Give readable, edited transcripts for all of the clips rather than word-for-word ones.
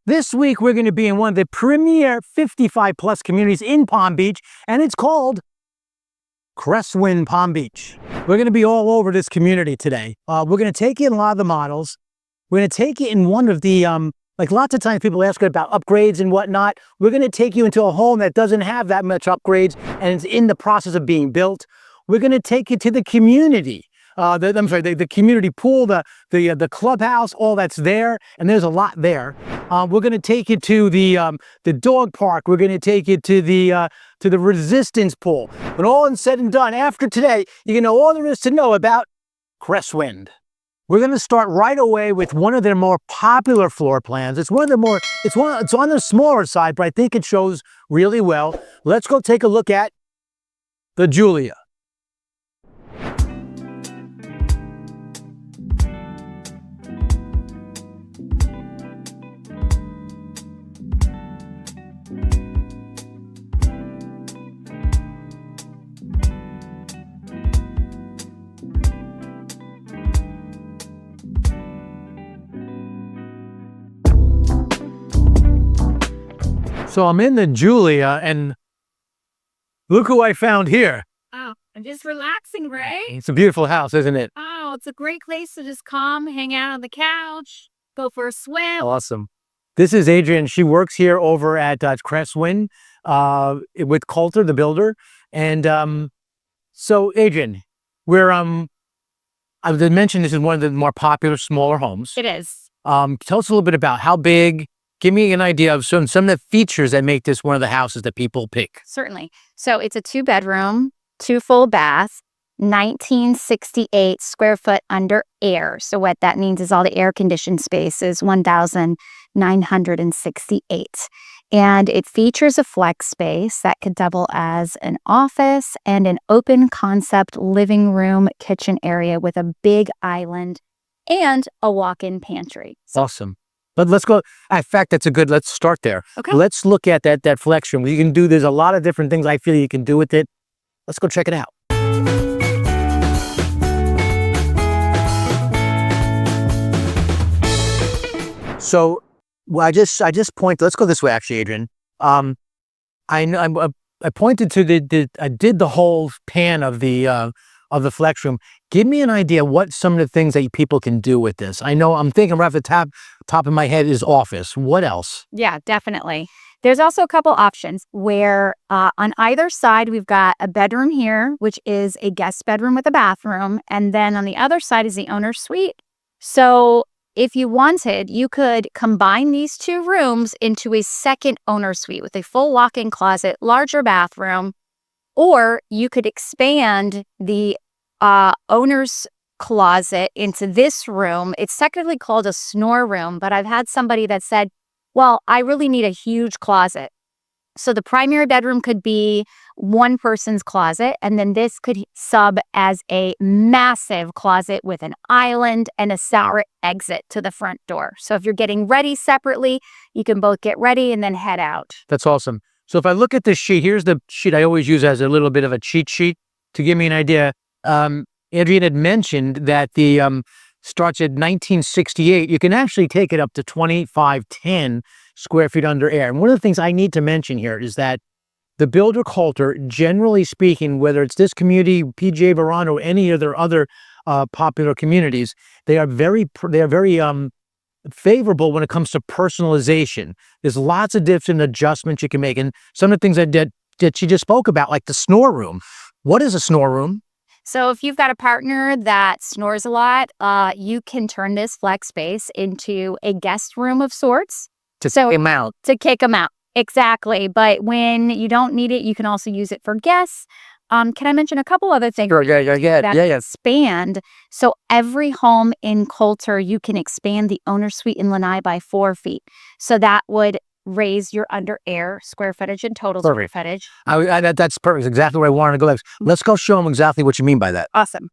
This week, we're going to be in one of the premier 55-plus communities in Palm Beach, and it's called Cresswind Palm Beach. We're going to be all over this community today. We're going to take in a lot of the models. We're going to take you in one of the, like lots of times people ask about upgrades and whatnot. We're going to take you into a home that doesn't have that much upgrades and it's in the process of being built. We're going to take you to the community. The community pool, the clubhouse, all that's there, and there's a lot there. We're going to take you to the dog park. We're going to take you to the resistance pool. When all is said and done, after today, you can know all there is to know about Cresswind. We're going to start right away with one of their more popular floor plans. It's on the smaller side, but I think it shows really well. Let's go take a look at the Julia. So I'm in the Julia, and look who I found here. Oh, I'm just relaxing, Ray. It's a beautiful house, isn't it? Oh, it's a great place to just come, hang out on the couch, go for a swim. Awesome. This is Adrienne. She works here over at Cresswind with Kolter, the builder. And so, Adrienne, I mentioned this is one of the more popular, smaller homes. It is. Tell us a little bit about how big. Give me an idea of some of the features that make this one of the houses that people pick. Certainly. So it's a 2-bedroom, 2 full bath, 1968 square foot under air. So what that means is all the air conditioned space is 1,968. And it features a flex space that could double as an office and an open concept living room kitchen area with a big island and a walk-in pantry. Awesome. But let's go. In fact, let's start there. Okay. Let's look at that flex room. There's a lot of different things I feel you can do with it. Let's go check it out. So I just pointed, let's go this way actually, Adrienne. I pointed to I did the whole pan of the flex room. Give me an idea what some of the things that people can do with this. I know I'm thinking right off the top of my head is office. What else? Yeah, definitely. There's also a couple options where on either side, we've got a bedroom here, which is a guest bedroom with a bathroom. And then on the other side is the owner's suite. So if you wanted, you could combine these 2 rooms into a second owner's suite with a full walk-in closet, larger bathroom, or you could expand the owner's closet into this room. It's technically called a snore room, but I've had somebody that said, well, I really need a huge closet. So the primary bedroom could be one person's closet, and then this could sub as a massive closet with an island and a separate exit to the front door. So if you're getting ready separately, you can both get ready and then head out. That's awesome. So if I look at this sheet, here's the sheet I always use as a little bit of a cheat sheet to give me an idea. Adrienne had mentioned that the starts at 1968. You can actually take it up to 2510 square feet under air. And one of the things I need to mention here is that the builder Kolter, generally speaking, whether it's this community, PGA Verano, or any of their other popular communities, they are very favorable when it comes to personalization. There's lots of different adjustments you can make. And some of the things that she just spoke about, like the snore room. What is a snore room? So if you've got a partner that snores a lot, you can turn this flex space into a guest room of sorts. To kick them out. To kick them out. Exactly. But when you don't need it, you can also use it for guests. Can I mention a couple other things? Sure, yeah. Expand. So every home in Kolter, you can expand the owner suite in Lanai by 4 feet. So that would raise your under air square footage and total square footage. That's perfect. Exactly where I wanted to go next. Let's go show them exactly what you mean by that. Awesome.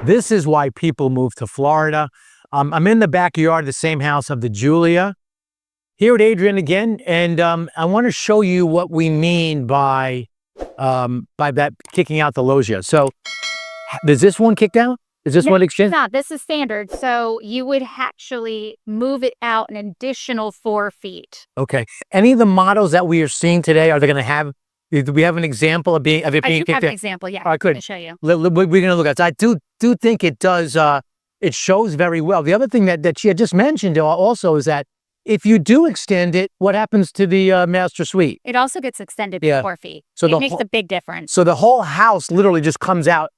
This is why people move to Florida. I'm in the backyard of the same house of the Julia. Here at Adrian again, and I want to show you what we mean by that kicking out the loggia. So, does this one kick out? Is this one extended? No, this is standard. So you would actually move it out an additional 4 feet. Okay. Any of the models that we are seeing today, are they going to have? Do we have an example of it being I do kicked have an out? example. Yeah, I could I'll show you. We're going to look at. So I do think it does. It shows very well. The other thing that she had just mentioned also is that if you do extend it, what happens to the master suite? It also gets extended Yeah. 4 feet. So it makes a big difference. So the whole house literally just comes out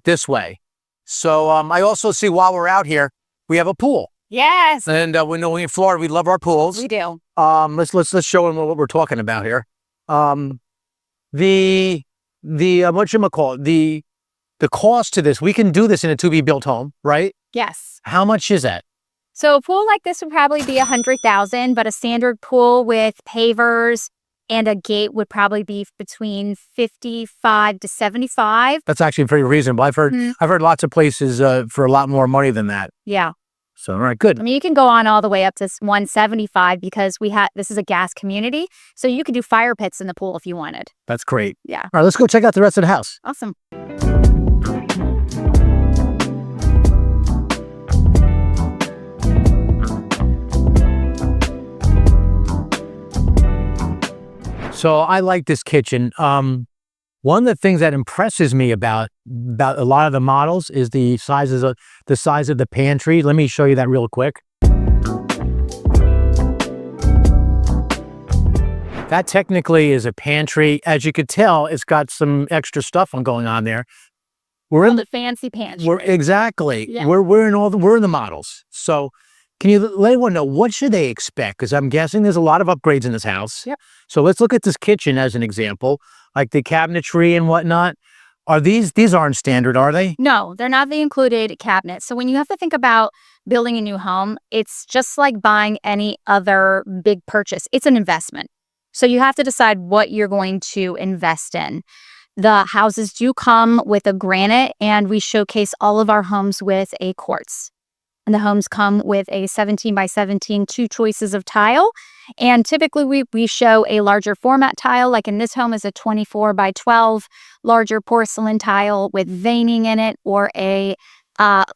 this way. So I also see while we're out here, we have a pool. Yes, And we know in Florida we love our pools. we do. Let's show them what we're talking about here. The whatchamacallit, the cost to this, we can do this in a to-be-built home, right? Yes. How much is that? So a pool like this would probably be $100,000, but a standard pool with pavers and a gate would probably be between $55,000 to $75,000. That's actually pretty reasonable. I've heard lots of places for a lot more money than that. Yeah. So, all right, good. I mean, you can go on all the way up to $175,000 because this is a gas community. So you could do fire pits in the pool if you wanted. That's great. Yeah. All right, let's go check out the rest of the house. Awesome. So I like this kitchen. One of the things that impresses me about a lot of the models is the size of the pantry. Let me show you that real quick. That technically is a pantry. As you could tell, it's got some extra stuff going on there. We're in the fancy pantry. Exactly. Yeah. We're in the models. So can you let everyone know what should they expect? Because I'm guessing there's a lot of upgrades in this house. Yep. So let's look at this kitchen as an example, like the cabinetry and whatnot. Are these aren't standard, are they? No, they're not the included cabinet. So when you have to think about building a new home, it's just like buying any other big purchase. It's an investment. So you have to decide what you're going to invest in. The houses do come with a granite, and we showcase all of our homes with a quartz. And the homes come with a 17 by 17, 2 choices of tile. And typically we show a larger format tile, like in this home is a 24 by 12 larger porcelain tile with veining in it, or a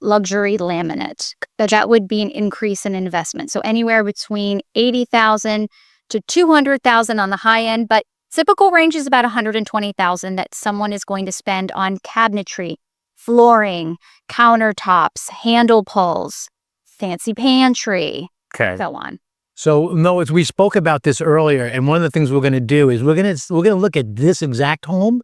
luxury laminate. That would be an increase in investment. So anywhere between $80,000 to $200,000 on the high end, but typical range is about $120,000 that someone is going to spend on cabinetry, flooring, countertops, handle pulls, fancy pantry, so on. So, Noah, we spoke about this earlier, and one of the things we're going to do is we're going to look at this exact home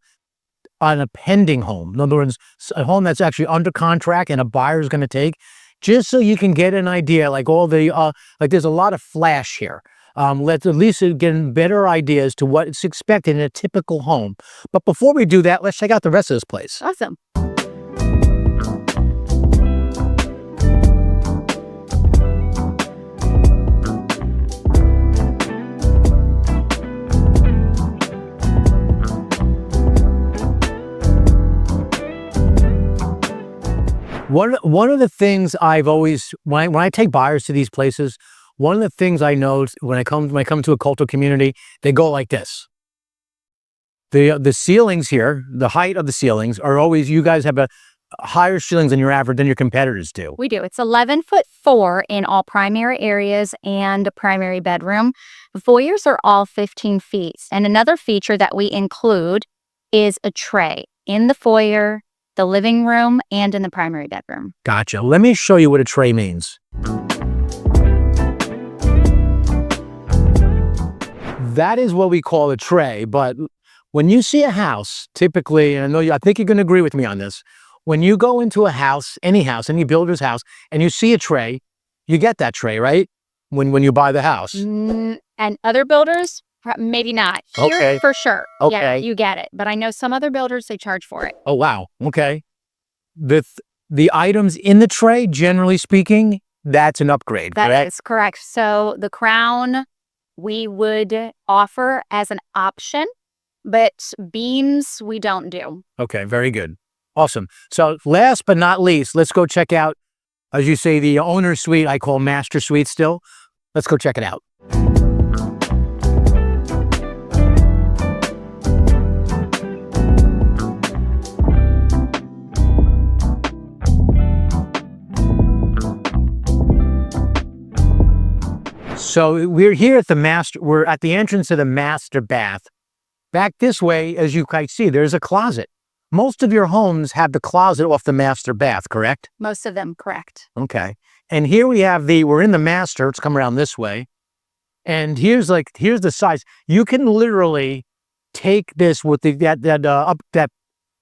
on a pending home. In other words, a home that's actually under contract and a buyer is going to take, just so you can get an idea. Like there's a lot of flash here. Let's at least get a better idea as to what it's expected in a typical home. But before we do that, let's check out the rest of this place. Awesome. One of the things I've always, when I take buyers to these places, one of the things I know when I come to a Kolter community, they go like this. The ceilings here, the height of the ceilings are always, you guys have a higher ceilings than your competitors do. We do. It's 11'4" in all primary areas and a primary bedroom. The foyers are all 15 feet. And another feature that we include is a tray in the foyer, the living room, and in the primary bedroom. Gotcha. Let me show you what a tray means. That is what we call a tray, but when you see a house, typically, and I think you're going to agree with me on this, when you go into a house, any builder's house, and you see a tray, you get that tray, right? When you buy the house. And other builders, maybe not. Here, Okay. for sure. Okay. Yeah, you get it. But I know some other builders, they charge for it. Oh, wow. Okay. The items in the tray, generally speaking, that's an upgrade, That correct? is correct. So the crown we would offer as an option, but beams we don't do. Okay, very good. Awesome. So last but not least, let's go check out, as you say, the owner's suite. I call master suite still. Let's go check it out. So we're here at we're at the entrance of the master bath. Back this way, as you can see, there's a closet. Most of your homes have the closet off the master bath, correct? Most of them, correct. Okay. And here we have we're in the master. Let's come around this way. And here's the size. You can literally take this with that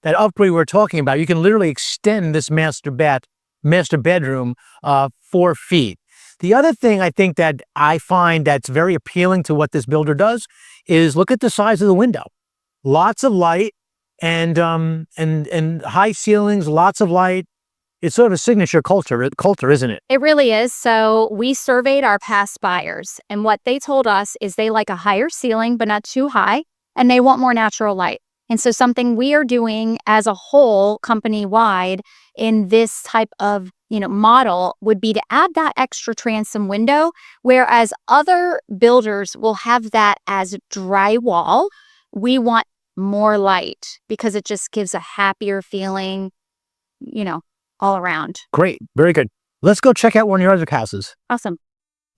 upgrade we're talking about. You can literally extend this master bedroom 4 feet. The other thing I think that I find that's very appealing to what this builder does is look at the size of the window. Lots of light and high ceilings, lots of light. It's sort of a signature Kolter, isn't it? It really is. So we surveyed our past buyers, and what they told us is they like a higher ceiling, but not too high, and they want more natural light. And so something we are doing as a whole company-wide in this type of model would be to add that extra transom window, whereas other builders will have that as drywall. We want more light because it just gives a happier feeling, all around. Great. Very good. Let's go check out one of your other houses. Awesome.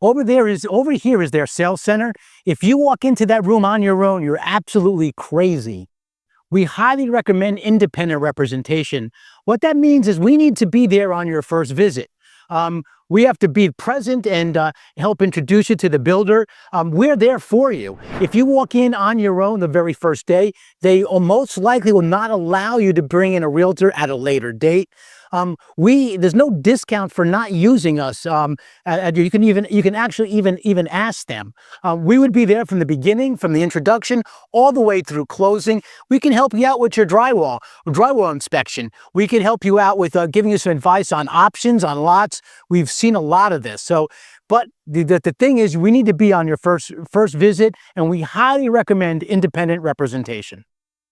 Over here is their sales center. If you walk into that room on your own, you're absolutely crazy. We highly recommend independent representation. What that means is we need to be there on your first visit. We have to be present and help introduce you to the builder. We're there for you. If you walk in on your own the very first day, they most likely will not allow you to bring in a realtor at a later date. There's no discount for not using us. You can actually even ask them. We would be there from the beginning, from the introduction, all the way through closing. We can help you out with your drywall inspection. We can help you out with giving you some advice on options, on lots. We've seen a lot of this. But the thing is, we need to be on your first visit, and we highly recommend independent representation.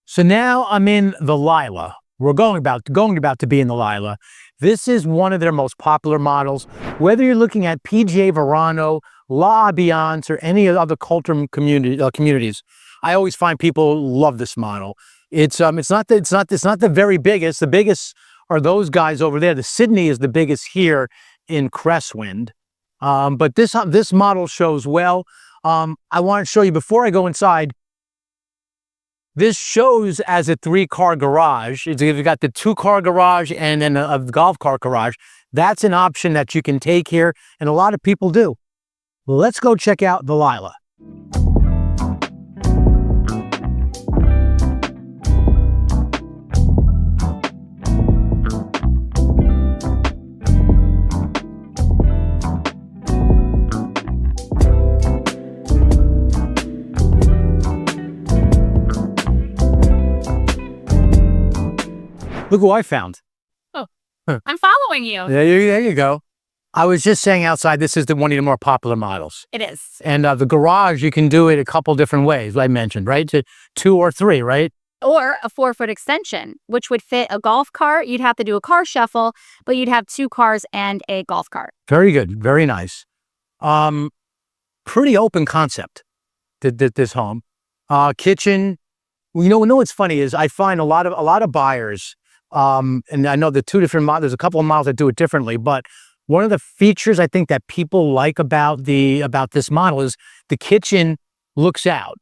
So now I'm in the Lila. We're going about to be in the Lila. This is one of their most popular models. Whether you're looking at PGA Verano, La Albiance, or any other Kolter communities, I always find people love this model. It's not the very biggest. The biggest are those guys over there. The Sydney is the biggest here in Cresswind. But this model shows well. I want to show you before I go inside. This shows as a 3-car garage. You've got the 2-car garage and then a golf cart garage. That's an option that you can take here, and a lot of people do. Let's go check out the Lila. Look who I found. Oh, I'm following you. There you go. I was just saying outside, this is one of the more popular models. It is. And the garage, you can do it a couple different ways, I mentioned, right? To 2 or 3, right? Or a 4-foot extension, which would fit a golf cart. You'd have to do a car shuffle, but you'd have 2 cars and a golf cart. Very good. Very nice. Pretty open concept, this home. Kitchen. You know what's funny is I find a lot of buyers, and I know the 2 different models, there's a couple of models that do it differently, but one of the features I think that people like about this model is the kitchen looks out.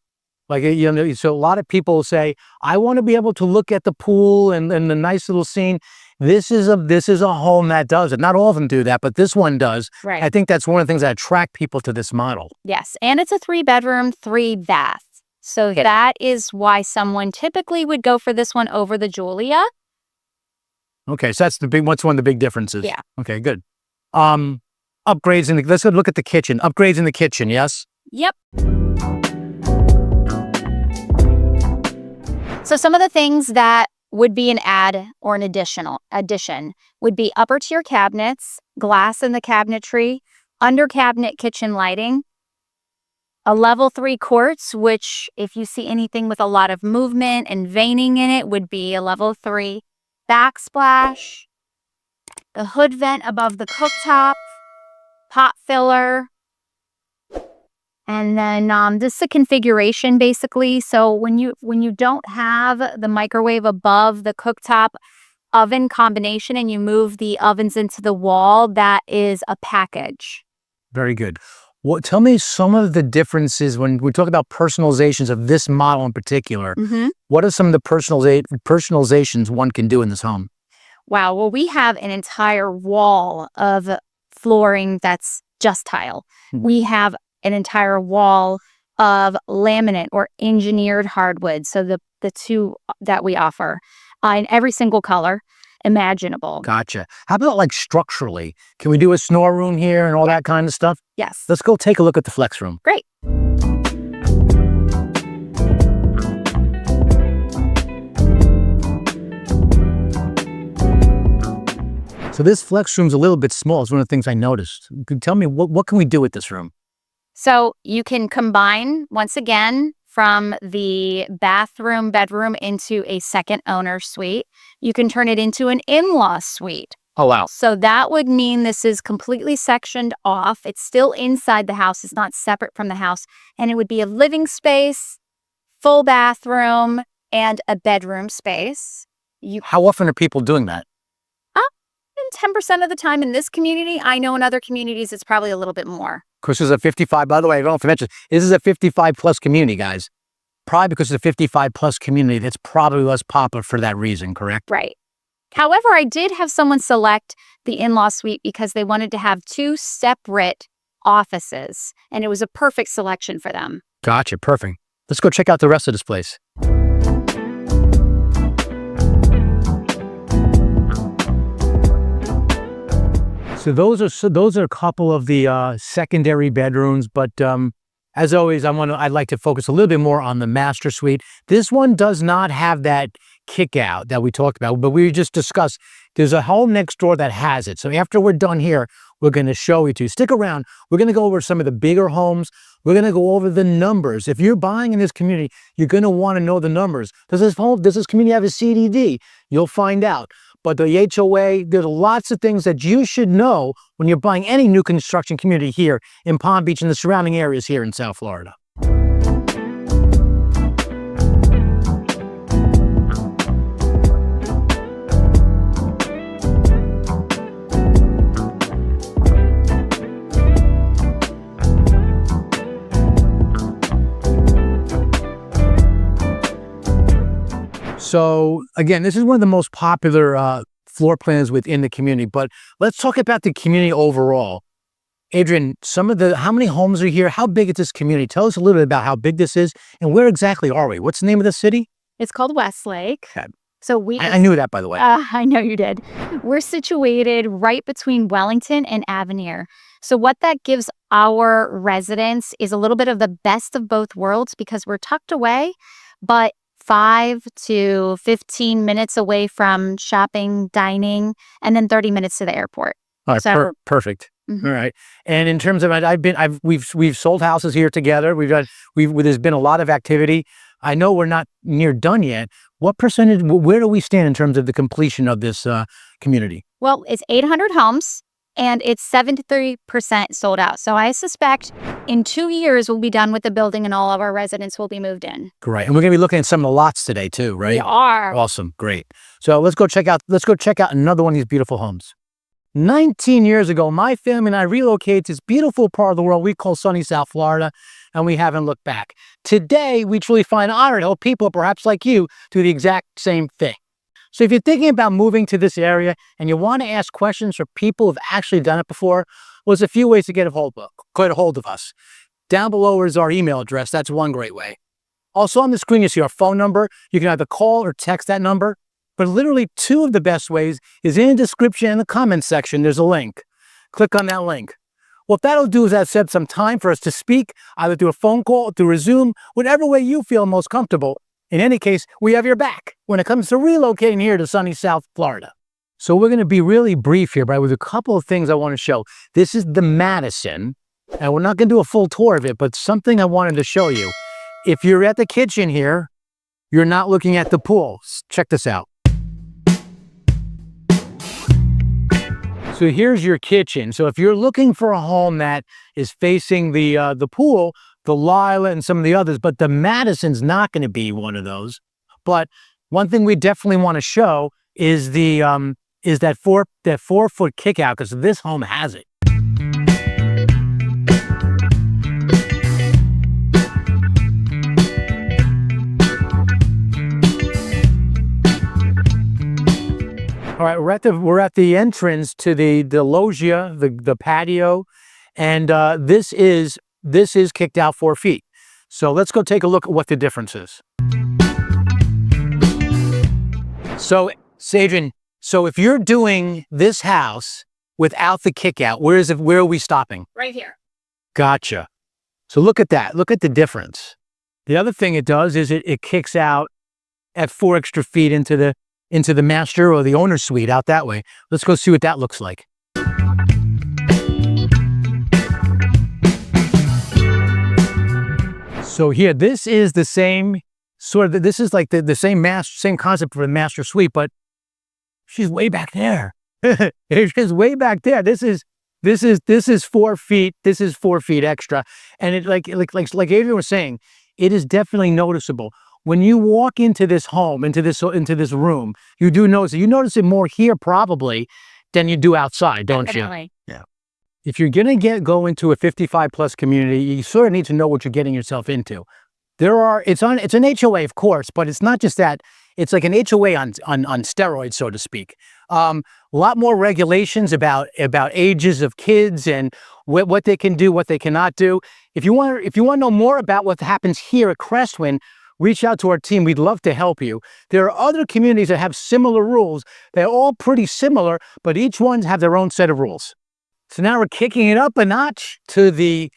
So a lot of people say, I want to be able to look at the pool and the nice little scene. This is a home that does it. Not all of them do that, but this one does. Right. I think that's one of the things that attract people to this model. Yes, and it's a 3-bedroom, 3-bath. So that is why someone typically would go for this one over the Julia. Okay, so that's what's one of the big differences? Yeah. Okay, good. Upgrades let's go look at the kitchen. Upgrades in the kitchen, yes? Yep. So some of the things that would be an add or an addition would be upper tier cabinets, glass in the cabinetry, under cabinet kitchen lighting, a level 3 quartz, which if you see anything with a lot of movement and veining in it would be a level 3, backsplash, the hood vent above the cooktop, pot filler, And then this is a configuration basically. So when you don't have the microwave above the cooktop oven combination and you move the ovens into the wall, that is a package. Very good. Tell me some of the differences when we talk about personalizations of this model in particular. What are some of the personalizations one can do in this home? Wow. Well, we have an entire wall of flooring that's just tile. We have an entire wall of laminate or engineered hardwood. So the two that we offer in every single color imaginable. Gotcha. How about like structurally? Can we do a snore room here and all that kind of stuff? Yes. Let's go take a look at the flex room. Great. So this flex room's a little bit small. It's one of the things I noticed. Tell me, what can we do with this room? So you can combine, once again, from the bedroom into a second owner suite. You can turn it into an in-law suite. Oh, wow. So that would mean this is completely sectioned off. It's still inside the house. It's not separate from the house. And it would be a living space, full bathroom, and a bedroom space. How often are people doing that? 10% of the time in this community. I know in other communities it's probably a little bit more. Of course, there's a 55. By the way, I don't have to mention, this is a 55 plus community, guys. Probably because it's a 55 plus community, that's probably less popular for that reason, correct? Right. However, I did have someone select the in-law suite because they wanted to have two separate offices, and it was a perfect selection for them. Gotcha, perfect. Let's go check out the rest of this place. So those are a couple of the secondary bedrooms, but as always, I'd like to focus a little bit more on the master suite. This one does not have that kick out that we talked about, but we just discussed there's a home next door that has it. So after we're done here, we're going to show you two. Stick around. We're going to go over some of the bigger homes. We're going to go over the numbers. If you're buying in this community, you're going to want to know the numbers. Does this community have a CDD? You'll find out. But the HOA, there's lots of things that you should know when you're buying any new construction community here in Palm Beach and the surrounding areas here in South Florida. So again, this is one of the most popular floor plans within the community, but let's talk about the community overall. Adrian, how many homes are here? How big is this community? Tell us a little bit about how big this is and where exactly are we? What's the name of the city? It's called Westlake. Okay. So I knew that, by the way. I know you did. We're situated right between Wellington and Avenir. So what that gives our residents is a little bit of the best of both worlds because we're tucked away, but 5 to 15 minutes away from shopping, dining, and then 30 minutes to the airport. All right, perfect. All right. And in terms of, we've sold houses here together. There's been a lot of activity. I know we're not near done yet. What percentage, where do we stand in terms of the completion of this community? Well, it's 800 homes and it's 73% sold out. So I suspect in 2 years we'll be done with the building and all of our residents will be moved in. Great. And we're going to be looking at some of the lots today too, right? We are. Awesome. Great. So let's go check out another one of these beautiful homes. 19 years ago, my family and I relocated to this beautiful part of the world we call sunny South Florida, and we haven't looked back. Today, we truly find honor to help people, perhaps like you, do the exact same thing. So if you're thinking about moving to this area and you want to ask questions for people who've actually done it before, well, there's a few ways to get a hold of us. Down below is our email address. That's one great way. Also on the screen, you see our phone number. You can either call or text that number. But literally two of the best ways is in the description and the comments section. There's a link. Click on that link. What that'll do is that set some time for us to speak, either through a phone call, through a Zoom, whatever way you feel most comfortable. In any case, we have your back when it comes to relocating here to sunny South Florida. So we're going to be really brief here, but with a couple of things I want to show. This is the Madison, and we're not going to do a full tour of it, but something I wanted to show you. If you're at the kitchen here, you're not looking at the pool. Check this out. So here's your kitchen. So if you're looking for a home that is facing the pool, the Lila and some of the others, but the Madison's not going to be one of those. But one thing we definitely want to show is the that 4-foot kick out, because this home has it. All right, we're at the entrance to the loggia, the patio, and this is kicked out 4 feet. So let's go take a look at what the difference is. So, Adrian, so if you're doing this house without the kick out, where are we stopping? Right here. Gotcha. So look at that. Look at the difference. The other thing it does is it kicks out at 4 extra feet into the master or the owner's suite out that way. Let's go see what that looks like. So here, this is the same sort of, this is like the same concept for the master suite, but she's way back there. She's way back there. This is 4 feet. This is 4 feet extra. And it like Adrian was saying, it is definitely noticeable. When you walk into this home, into this room, you do notice it. You notice it more here probably than you do outside, don't Definitely. you? Yeah. If you're going to go into a 55+ community, you sort of need to know what you're getting yourself into. It's an HOA, of course, but it's not just that. It's like an HOA on steroids, so to speak. A lot more regulations about ages of kids and what they can do, what they cannot do. If you want to know more about what happens here at Cresswind, reach out to our team. We'd love to help you. There are other communities that have similar rules. They're all pretty similar, but each one have their own set of rules. So now we're kicking it up a notch to the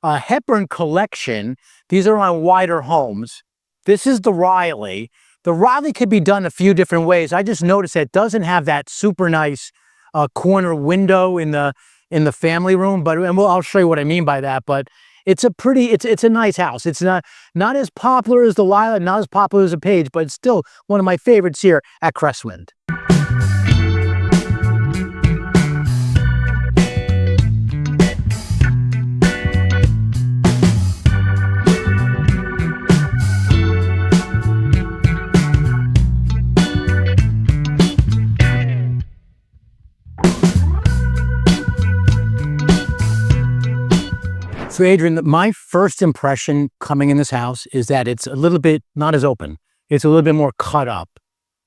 Hepburn collection. These are on wider homes. This is the Riley. The Riley could be done a few different ways. I just noticed that it doesn't have that super nice corner window in the family room, but I'll show you what I mean by that. But it's a nice house. It's not as popular as the Lila, not as popular as the Page, but it's still one of my favorites here at Cresswind. So Adrian, my first impression coming in this house is that it's a little bit not as open. It's a little bit more cut up.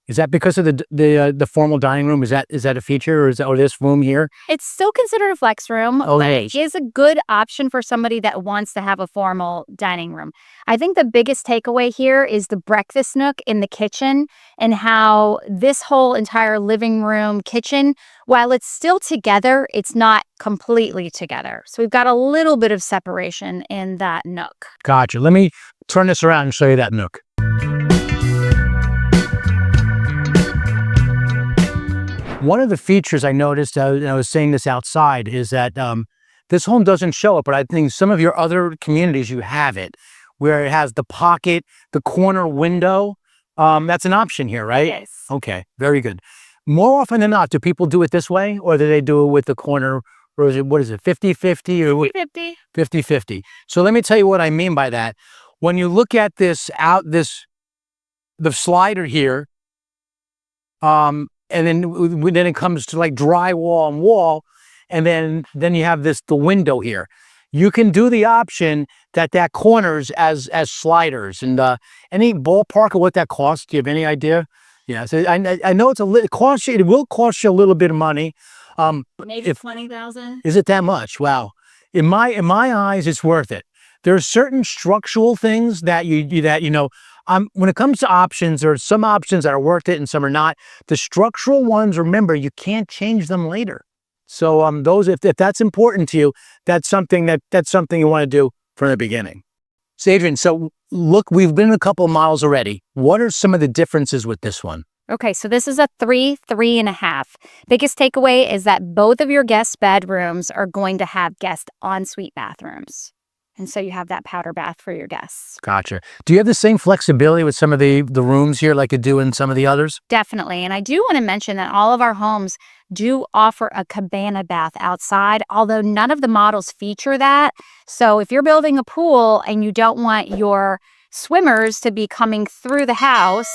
Is that because of the formal dining room? Is that a feature, or this room here? It's still considered a flex room. Oh, but it is a good option for somebody that wants to have a formal dining room. I think the biggest takeaway here is the breakfast nook in the kitchen and how this whole entire living room, kitchen, while it's still together, it's not completely together. So we've got a little bit of separation in that nook. Gotcha. Let me turn this around and show you that nook. One of the features I noticed, and I was saying this outside, is that this home doesn't show it, but I think some of your other communities, you have it, where it has the pocket, the corner window. That's an option here, right? Yes. Okay, very good. More often than not, do people do it this way, or do they do it with the corner, or what is it, 50-50? Or 50. 50-50. So let me tell you what I mean by that. When you look at the slider here, and then it comes to like drywall and wall, and then you have the window here. You can do the option that corners as sliders. And any ballpark of what that costs? Do you have any idea? Yeah, so I know it will cost you a little bit of money. Maybe 20,000. Is it that much? Wow. In my eyes, it's worth it. There are certain structural things that when it comes to options, there are some options that are worth it and some are not. The structural ones, remember, you can't change them later. So those, if that's important to you, that's something you want to do from the beginning. So Adrian, so look, we've been a couple of miles already. What are some of the differences with this one? Okay, so this is a 3.5. Biggest takeaway is that both of your guest bedrooms are going to have guest ensuite bathrooms. And so you have that powder bath for your guests. Gotcha. Do you have the same flexibility with some of the rooms here like you do in some of the others? Definitely. And I do want to mention that all of our homes do offer a cabana bath outside, although none of the models feature that. So if you're building a pool and you don't want your swimmers to be coming through the house,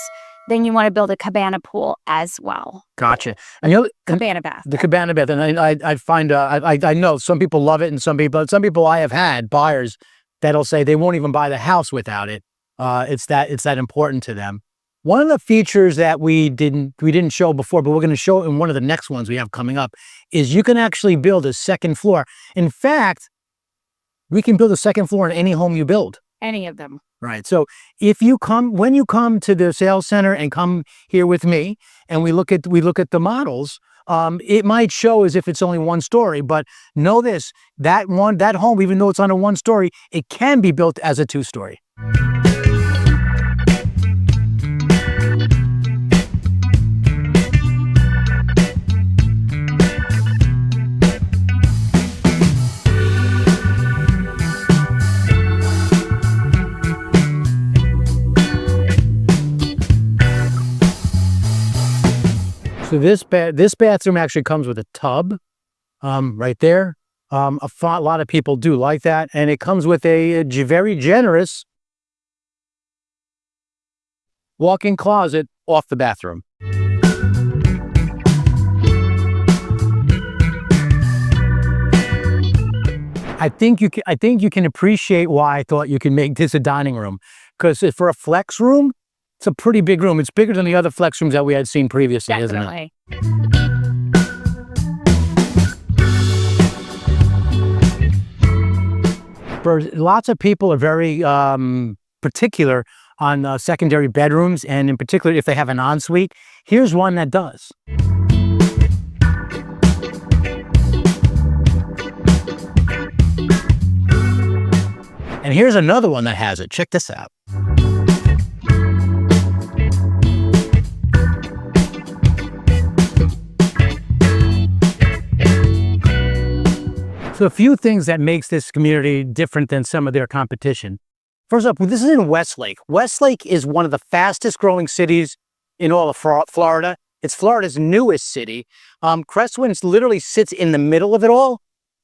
then you want to build a cabana pool as well. Gotcha. And you know, Cabana bath. the cabana bath, and I find I know some people love it, and some people I have had buyers that'll say they won't even buy the house without it. It's that important to them. One of the features that we didn't show before, but we're going to show in one of the next ones we have coming up, is you can actually build a second floor. In fact, we can build a second floor in any home you build. Any of them. Right. So when you come to the sales center and come here with me and we look at the models, it might show as if it's only one story, but know this, that home, even though it's on a one story, it can be built as a two story. So this bathroom actually comes with a tub, right there. A lot of people do like that, and it comes with a very generous walk-in closet off the bathroom. I think you can appreciate why I thought you can make this a dining room, because for a flex room, it's a pretty big room. It's bigger than the other flex rooms that we had seen previously, Definitely. Isn't it? Lots of people are very particular on secondary bedrooms, and in particular if they have an ensuite. Here's one that does. And here's another one that has it. Check this out. So a few things that makes this community different than some of their competition. First up, this is in Westlake. Westlake is one of the fastest growing cities in all of Florida. It's Florida's newest city. Cresswind literally sits in the middle of it all.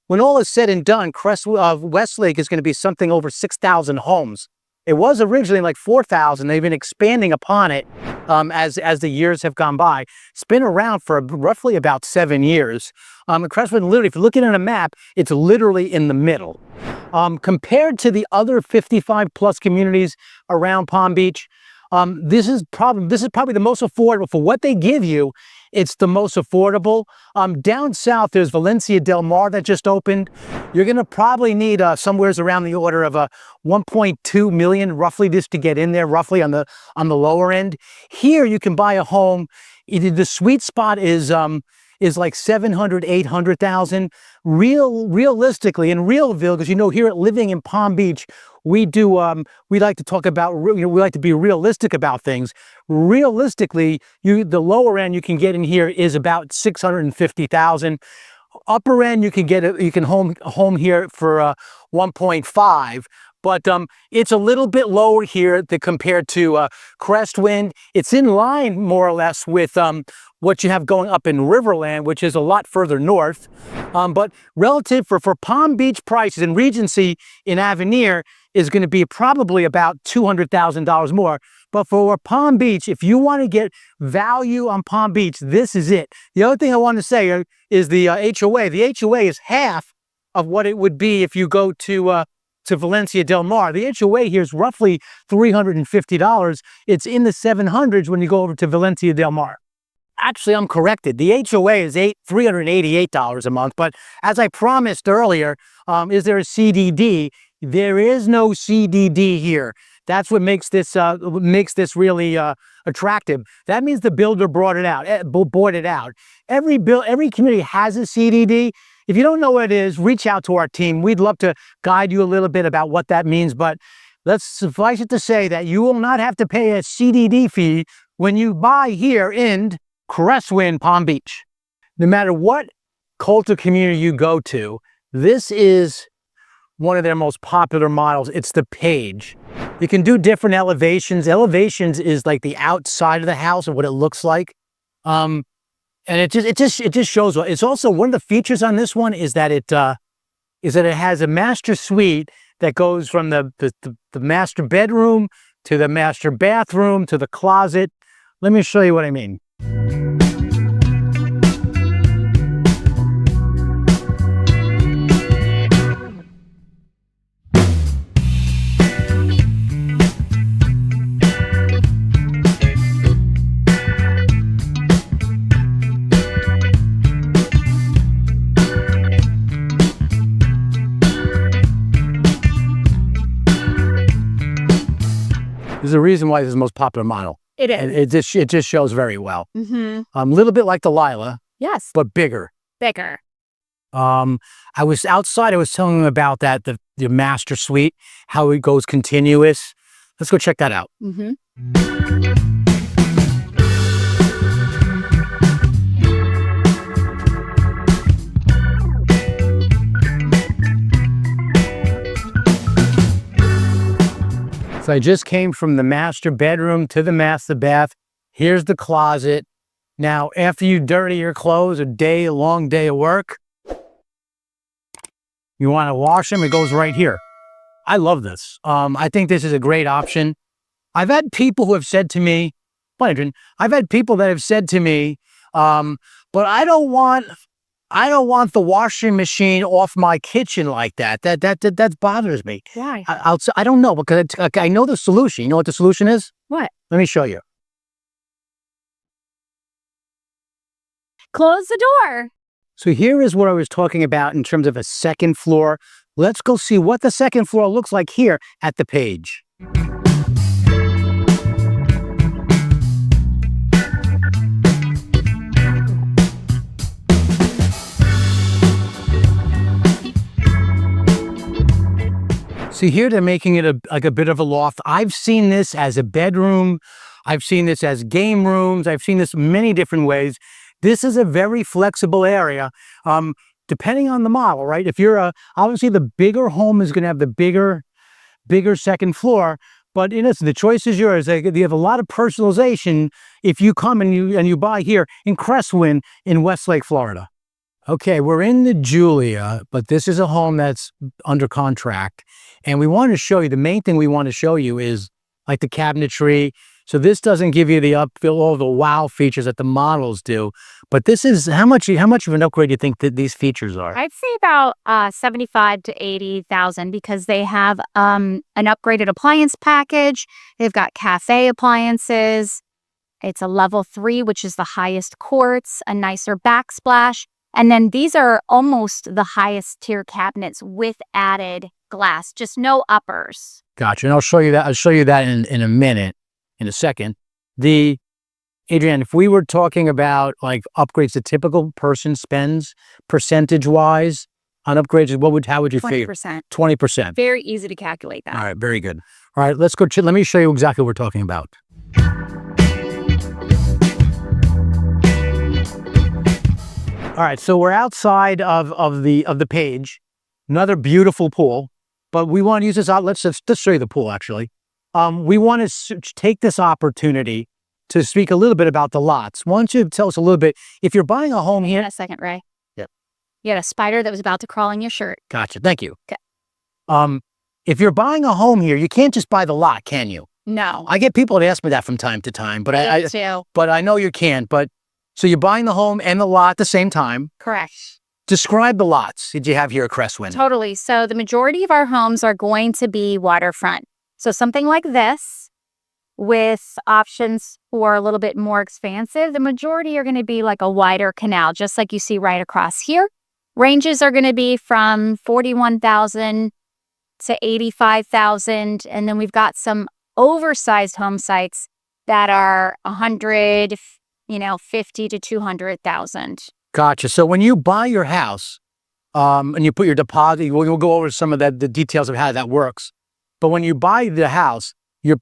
When all is said and done, Westlake is going to be something over 6,000 homes. It was originally like 4,000. They've been expanding upon it as the years have gone by. It's been around for roughly about 7 years. Cresswind, literally, if you're looking at a map, it's literally in the middle. Compared to the other 55 plus communities around Palm Beach, this is probably the most affordable for what they give you. It's the most affordable. Down south, there's Valencia Del Mar that just opened. You're going to probably need somewhere around the order of 1.2 million, roughly, just to get in there, roughly on the lower end. Here, you can buy a home. The sweet spot is like 700, 800,000. Realistically, in Realville, because here at Living in Palm Beach, we like to talk about, we like to be realistic about things. Realistically, the lower end you can get in here is about 650,000. Upper end you can home here for 1.5. But it's a little bit lower here compared to Crestwind. It's in line more or less with what you have going up in Riverland, which is a lot further north. But relative for Palm Beach prices, and Regency in Avenir is going to be probably about $200,000 more. But for Palm Beach, if you want to get value on Palm Beach, this is it. The other thing I want to say is the HOA. The HOA is half of what it would be if you go to Valencia Del Mar. The HOA here is roughly $350. It's in the 700s when you go over to Valencia Del Mar. Actually, I'm corrected. The HOA is $388 a month. But as I promised earlier, is there a CDD? There is no CDD here. That's what makes this really attractive. That means the builder bought it out. Every community has a CDD. If you don't know what it is, reach out to our team. We'd love to guide you a little bit about what that means, but let's suffice it to say that you will not have to pay a CDD fee when you buy here in Cresswind Palm Beach. No matter what Kolter community you go to, this is one of their most popular models. It's the Page. You can do different elevations. Elevations is like the outside of the house and what it looks like. And it just shows. It's also one of the features on this one is that it has a master suite that goes from the master bedroom to the master bathroom to the closet. Let me show you what I mean. There's a reason why this is the most popular model. It is. And it just shows very well. Mm-hmm. A little bit like the Lila, Yes. but bigger. Bigger. I was outside. I was telling them about that, the master suite, how it goes continuous. Let's go check that out. Mm-hmm. So I just came from the master bedroom to the master bath. Here's the closet. Now, after you dirty your clothes, a long day of work, you want to wash them, it goes right here. I love this. I think this is a great option. I've had people who have said to me, I've had people that have said to me, but I don't want the washing machine off my kitchen like that. That bothers me. Why? I don't know, because I know the solution. You know what the solution is? What? Let me show you. Close the door. So here is what I was talking about in terms of a second floor. Let's go see what the second floor looks like here at the page. See, here they're making it like a bit of a loft. I've seen this as a bedroom. I've seen this as game rooms. I've seen this many different ways. This is a very flexible area, depending on the model, right? If you're obviously the bigger home is going to have the bigger second floor, but the choice is yours. You have a lot of personalization if you come and you buy here in Cresswind in Westlake, Florida. Okay, we're in the Julia, but this is a home that's under contract. And we want to show you, the main thing we want to show you is like the cabinetry. So this doesn't give you all the wow features that the models do. But this is, how much of an upgrade do you think that these features are? I'd say about 75 to 80,000 because they have an upgraded appliance package. They've got cafe appliances. It's a level 3, which is the highest quartz, a nicer backsplash. And then these are almost the highest tier cabinets with added glass, just no uppers. Gotcha. And I'll show you that. I'll show you that in a minute, in a second. Adrienne, if we were talking about like upgrades the typical person spends percentage-wise on upgrades, how would you figure? 20%. 20%. Very easy to calculate that. All right, very good. All right, let's go. Let me show you exactly what we're talking about. All right, so we're outside of the page. Another beautiful pool, but we want to use this out. Let's show you the pool, actually. We want to take this opportunity to speak a little bit about the lots. Why don't you tell us a little bit, if you're buying a home here. Hang on a second, Ray. Yep. You had a spider that was about to crawl in your shirt. Gotcha, thank you. Okay. If you're buying a home here, you can't just buy the lot, can you? No. I get people that ask me that from time to time, but I know you can't. But so you're buying the home and the lot at the same time. Correct. Describe the lots that you have here at Cresswind. Totally. So the majority of our homes are going to be waterfront. So something like this with options for a little bit more expansive. The majority are going to be like a wider canal, just like you see right across here. Ranges are going to be from 41,000 to 85,000. And then we've got some oversized home sites that are 100, 50 to 200,000. Gotcha. So when you buy your house, and you put your deposit, we'll go over some of the details of how that works. But when you buy the house, you're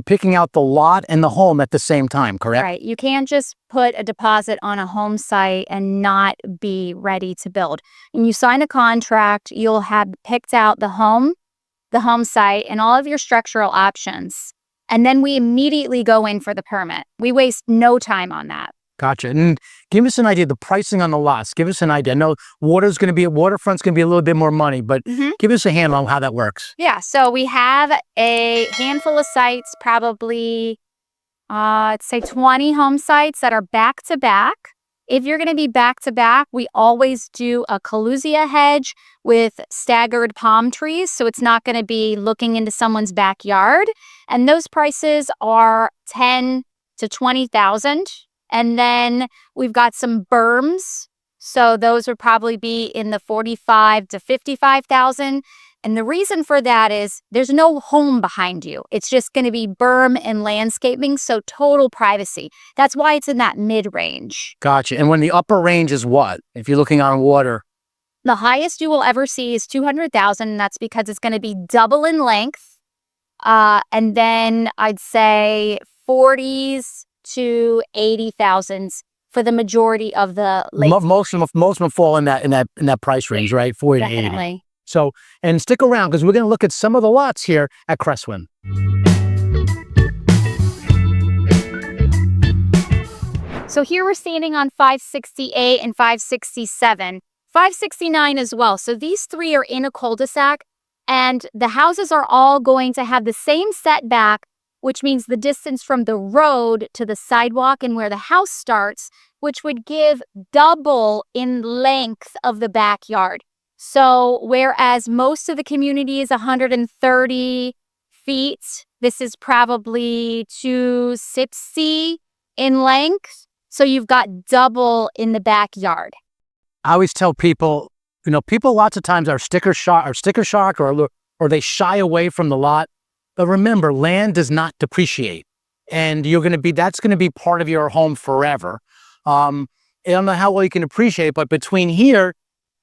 picking out the lot and the home at the same time, correct? Right. You can't just put a deposit on a home site and not be ready to build. When you sign a contract, you'll have picked out the home site, and all of your structural options. And then we immediately go in for the permit. We waste no time on that. Gotcha. And give us an idea of the pricing on the lots. Give us an idea. I know waterfront's going to be a little bit more money, but give us a handle on how that works. Yeah. So we have a handful of sites, probably, let's say 20 home sites that are back to back. If you're going to be back to back, we always do a Kolter hedge with staggered palm trees. So it's not going to be looking into someone's backyard. And those prices are 10 to 20,000. And then we've got some berms. So those would probably be in the 45 to 55,000. And the reason for that is there's no home behind you. It's just going to be berm and landscaping. So total privacy. That's why it's in that mid-range. Gotcha. And when the upper range is what? If you're looking on water? The highest you will ever see is 200,000. And that's because it's going to be double in length. And then I'd say 40s to 80,000 for the majority of the lake. Most of them fall in that price range, right? 40 to 80. Definitely. So, and stick around because we're going to look at some of the lots here at Cresswind. So here we're standing on 568 and 567, 569 as well. So these three are in a cul-de-sac, and the houses are all going to have the same setback, which means the distance from the road to the sidewalk and where the house starts, which would give double in length of the backyard. So whereas most of the community is 130 feet, this is probably 260 in length. So you've got double in the backyard. I always tell people, people lots of times are sticker shock or they shy away from the lot. But remember, land does not depreciate, and that's going to be part of your home forever. I don't know how well you can appreciate it, but between here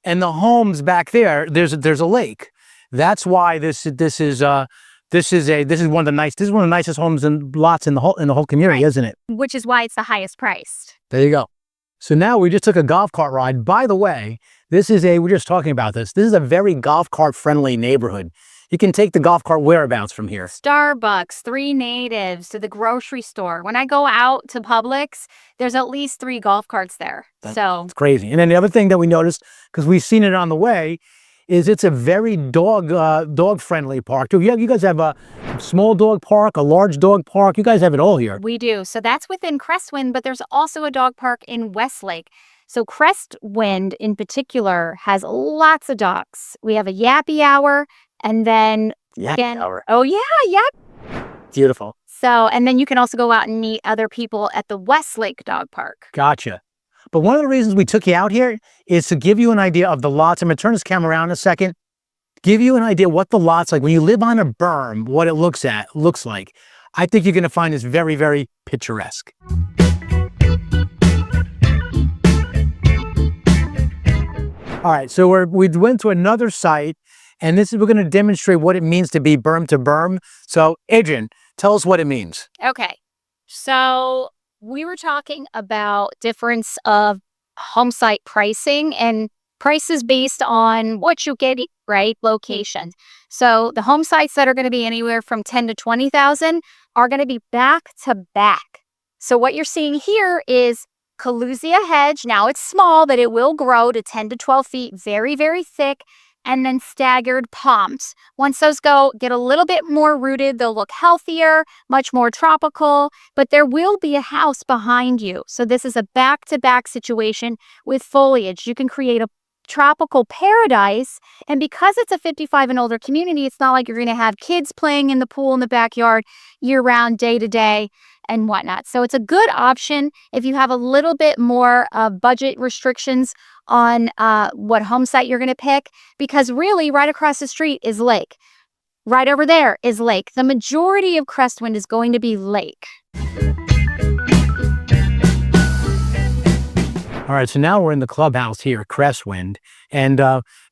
and the homes back there, there's a lake. That's why this is one of the nicest homes and lots in the whole community, Right. isn't it? Which is why it's the highest priced. There you go. So now we just took a golf cart ride. By the way, we're just talking about this. This is a very golf cart friendly neighborhood. You can take the golf cart whereabouts from here. Starbucks, 3 Natives, to the grocery store. When I go out to Publix, there's at least 3 golf carts there. It's crazy. And then the other thing that we noticed, because we've seen it on the way, is it's a very dog friendly park too. You guys have a small dog park, a large dog park. You guys have it all here. We do. So that's within Cresswind, but there's also a dog park in Westlake. So Cresswind in particular has lots of dogs. We have a yappy hour, and then Hour. Oh yeah. Beautiful. So, and then you can also go out and meet other people at the Westlake dog park. Gotcha. But one of the reasons we took you out here is to give you an idea of the lots. I'm going to turn this camera around in a second. Give you an idea what the lot's like when you live on a berm, what it looks like. I think you're going to find this very, very picturesque. All right, so we went to another site, and we're going to demonstrate what it means to be berm to berm. So, Adrian, tell us what it means. Okay. So we were talking about difference of home site pricing and prices based on what you get, right? Location. So the home sites that are going to be anywhere from 10 to 20,000 are going to be back to back. So what you're seeing here is Kolter hedge. Now it's small, but it will grow to 10 to 12 feet, very, very thick, and then staggered palms. Once those get a little bit more rooted, they'll look healthier, much more tropical, but there will be a house behind you. So this is a back-to-back situation with foliage. You can create a tropical paradise, and because it's a 55 and older community, it's not like you're going to have kids playing in the pool in the backyard year-round, day-to-day, and whatnot. So it's a good option if you have a little bit more budget restrictions on what home site you're going to pick, because really right across the street is lake. Right over there is lake. The majority of Cresswind is going to be lake. All right, so now we're in the clubhouse here at Cresswind, and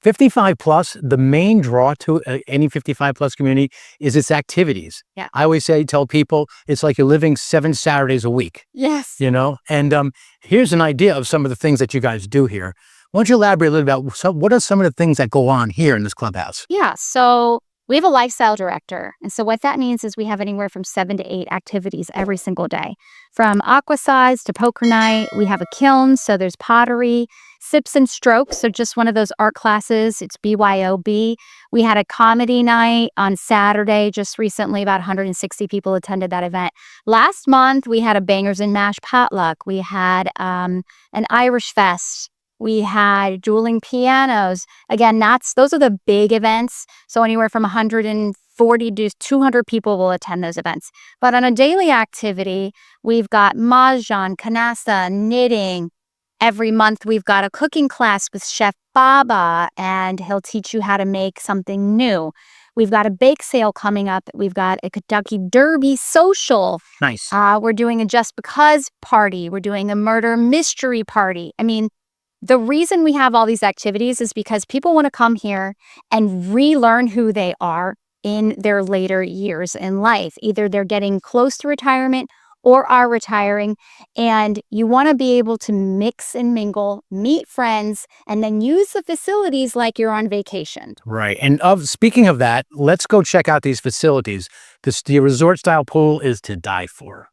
55 plus, the main draw to any 55 plus community is its activities. Yeah. I always tell people it's like you're living 7 Saturdays a week. Yes. And here's an idea of some of the things that you guys do here. Why don't you elaborate a little about what are some of the things that go on here in this clubhouse? Yeah, so We have a lifestyle director. And so what that means is we have anywhere from 7 to 8 activities every single day. From aquasides to poker night, we have a kiln, so there's pottery, sips and strokes, so just one of those art classes, it's BYOB. We had a comedy night on Saturday just recently, about 160 people attended that event. Last month, we had a Bangers and Mash potluck. We had an Irish fest. We had dueling pianos. Again, those are the big events. So anywhere from 140 to 200 people will attend those events. But on a daily activity, we've got mahjong, canasta, knitting. Every month, we've got a cooking class with Chef Baba, and he'll teach you how to make something new. We've got a bake sale coming up. We've got a Kentucky Derby social. Nice. We're doing a Just Because party. We're doing a murder mystery party. I mean, the reason we have all these activities is because people want to come here and relearn who they are in their later years in life. Either they're getting close to retirement or are retiring, and you want to be able to mix and mingle, meet friends, and then use the facilities like you're on vacation. Right. And speaking of that, let's go check out these facilities. The resort-style pool is to die for.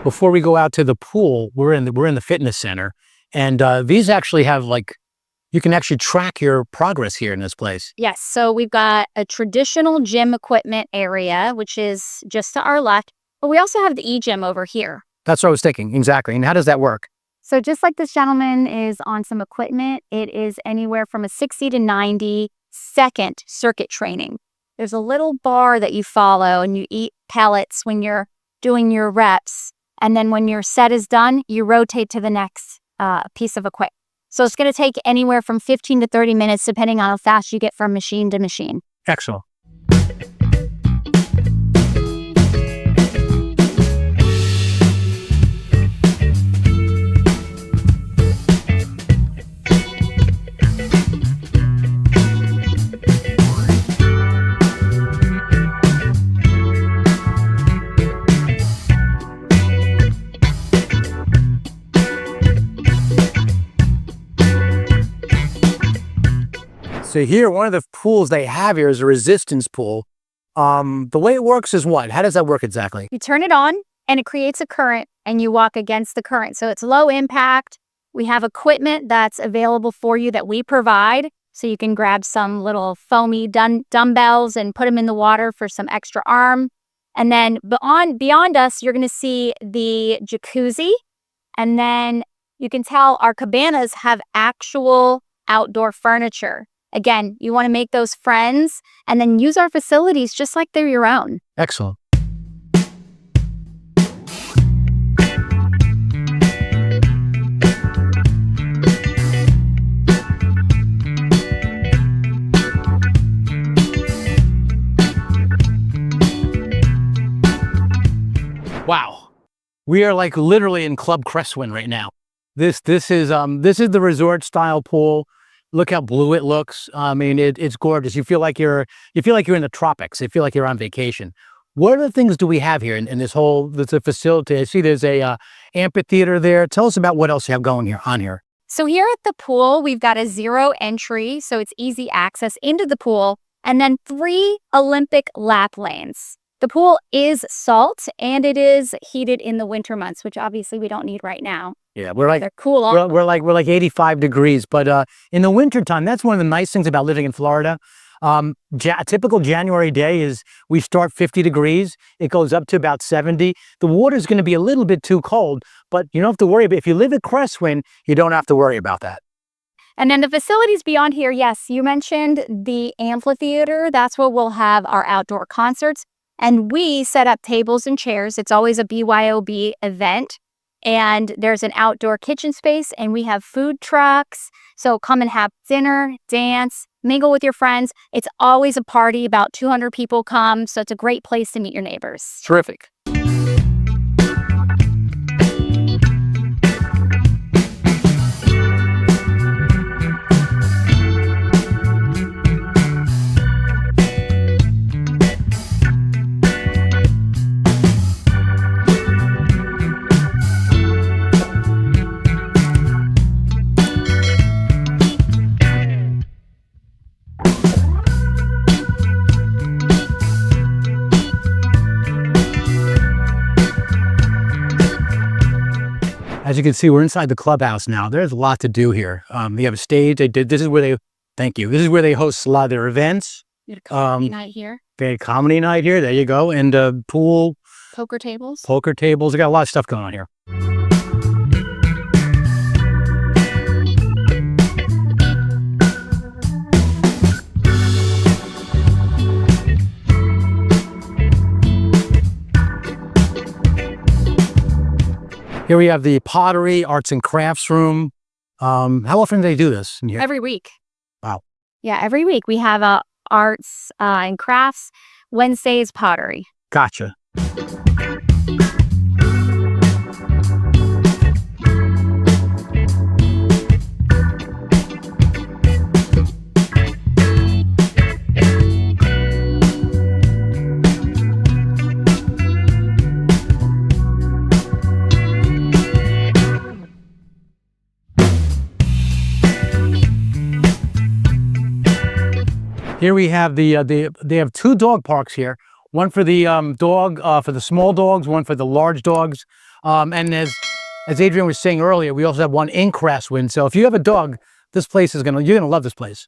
Before we go out to the pool, we're in the fitness center, and these actually have you can actually track your progress here in this place. Yes, so we've got a traditional gym equipment area, which is just to our left, but we also have the e-gym over here. That's what I was thinking, exactly. And how does that work? So just like this gentleman is on some equipment, it is anywhere from a 60 to 90 second circuit training. There's a little bar that you follow, and you eat pellets when you're doing your reps. And then when your set is done, you rotate to the next piece of equipment. So it's going to take anywhere from 15 to 30 minutes, depending on how fast you get from machine to machine. Excellent. So here, one of the pools they have here is a resistance pool. The way it works is what? How does that work exactly? You turn it on and it creates a current, and you walk against the current. So it's low impact. We have equipment that's available for you that we provide. So you can grab some little foamy dumbbells and put them in the water for some extra arm. And then beyond us, you're going to see the jacuzzi. And then you can tell our cabanas have actual outdoor furniture. Again, you want to make those friends and then use our facilities just like they're your own. Excellent. Wow. We are literally in Club Cresswind right now. This is the resort style pool. Look how blue it looks. I mean, it's gorgeous. You feel like you're in the tropics. You feel like you're on vacation. What other things do we have here in this facility? I see there's a amphitheater there. Tell us about what else you have going on here. So here at the pool, we've got a 0 entry, so it's easy access into the pool, and then 3 Olympic lap lanes. The pool is salt, and it is heated in the winter months, which obviously we don't need right now. Yeah, they're cool. We're like 85 degrees, but in the wintertime, that's one of the nice things about living in Florida. A typical January day is we start 50 degrees. It goes up to about 70. The water's going to be a little bit too cold, but you don't have to worry about it. If you live at Cresswind, you don't have to worry about that. And then the facilities beyond here, yes, you mentioned the amphitheater. That's where we'll have our outdoor concerts. And we set up tables and chairs. It's always a BYOB event. And there's an outdoor kitchen space, and we have food trucks. So come and have dinner, dance, mingle with your friends. It's always a party. About 200 people come. So it's a great place to meet your neighbors. Terrific. As you can see, we're inside the clubhouse now. There's a lot to do here. They have a stage. This is where they, thank you. This is where they host a lot of their events. We had a comedy night here. They had comedy night here. There you go. And pool. Poker tables. Poker tables. They got a lot of stuff going on here. Here we have the pottery, arts and crafts room. How often do they do this in here? Every week. Wow. Yeah, every week we have arts and crafts. Wednesdays, pottery. Gotcha. Here we have they have 2 dog parks here. One for the for the small dogs, one for the large dogs. And as Adrian was saying earlier, we also have one in Cresswind. So if you have a dog, this place you're gonna love this place.